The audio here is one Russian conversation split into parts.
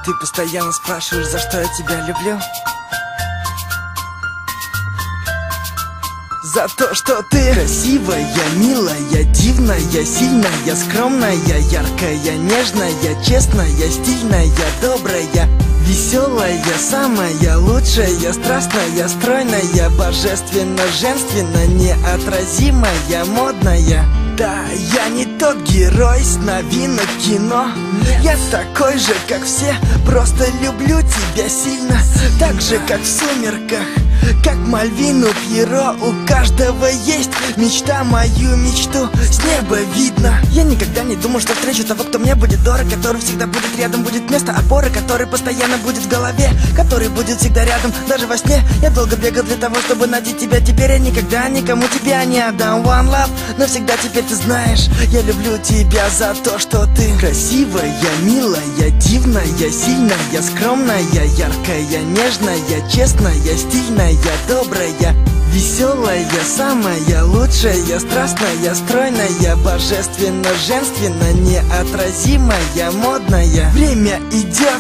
Ты постоянно спрашиваешь, за что я тебя люблю. За то, что ты красивая, милая, дивная, сильная, скромная, яркая, нежная, честная, стильная, добрая, веселая, самая лучшая, страстная, стройная, божественно, женственно, неотразимая, модная. Да, я не тот герой с новинок кино. Я такой же, как все, просто люблю тебя сильно. Так же, как в «Сумерках», как Мальвину Пьеро. У каждого есть мечта, мою мечту с неба видно. Я никогда не думал, что встречу того, кто мне будет дорог, который всегда будет рядом, будет место опоры, который постоянно будет в голове, который будет всегда рядом, даже во сне. Я долго бегал для того, чтобы найти тебя. Теперь я никогда никому тебя не отдам. One love, навсегда теперь ты знаешь, я люблю тебя за то, что ты красивая, милая, дивная, сильная, скромная, яркая, нежная, честная, стильная, добрая, веселая, самая лучшая, страстная, стройная, божественно, женственно, неотразимая, модная. Время идет,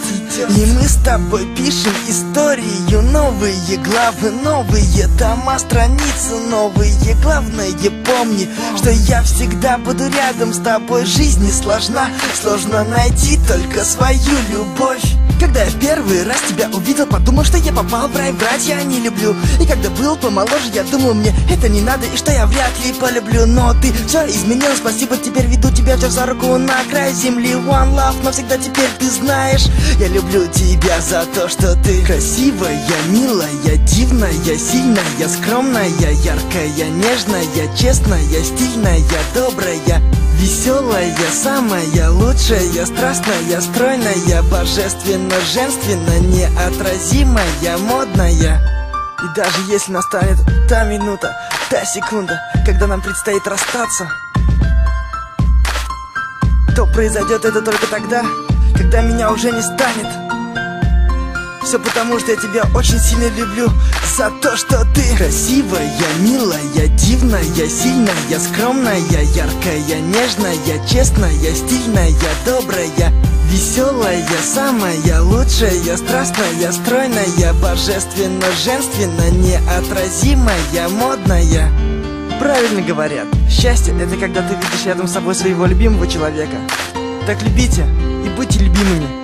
и мы с тобой пишем историю. Новые главы, новые тома, страницы новые. Главное, помни, что я всегда буду рядом с тобой. Жизнь не сложна, сложно найти только свою любовь. Когда я в первый раз тебя увидел, подумал, что я попал в рай, врать я не люблю. И когда был помоложе, я думал, мне это не надо, и что я вряд ли полюблю. Но ты все изменил, спасибо, теперь веду тебя, держа за руку на край земли. One love, навсегда теперь ты знаешь, я люблю тебя за то, что ты красивая, милая, дивная, сильная, скромная, яркая, нежная, честная, стильная, добрая, веселая, самая лучшая, страстная, стройная, божественно, женственно, неотразимая, модная. И даже если настанет та минута, та секунда, когда нам предстоит расстаться, то произойдет это только тогда, когда меня уже не станет. Все потому, что я тебя очень сильно люблю за то, что ты красивая, милая, дивная, сильная, скромная, яркая, нежная, честная, стильная, добрая, веселая, самая лучшая, страстная, стройная, божественно, женственно, неотразимая, модная. Правильно говорят, счастье — это когда ты видишь рядом с собой своего любимого человека. Так любите и будьте любимыми.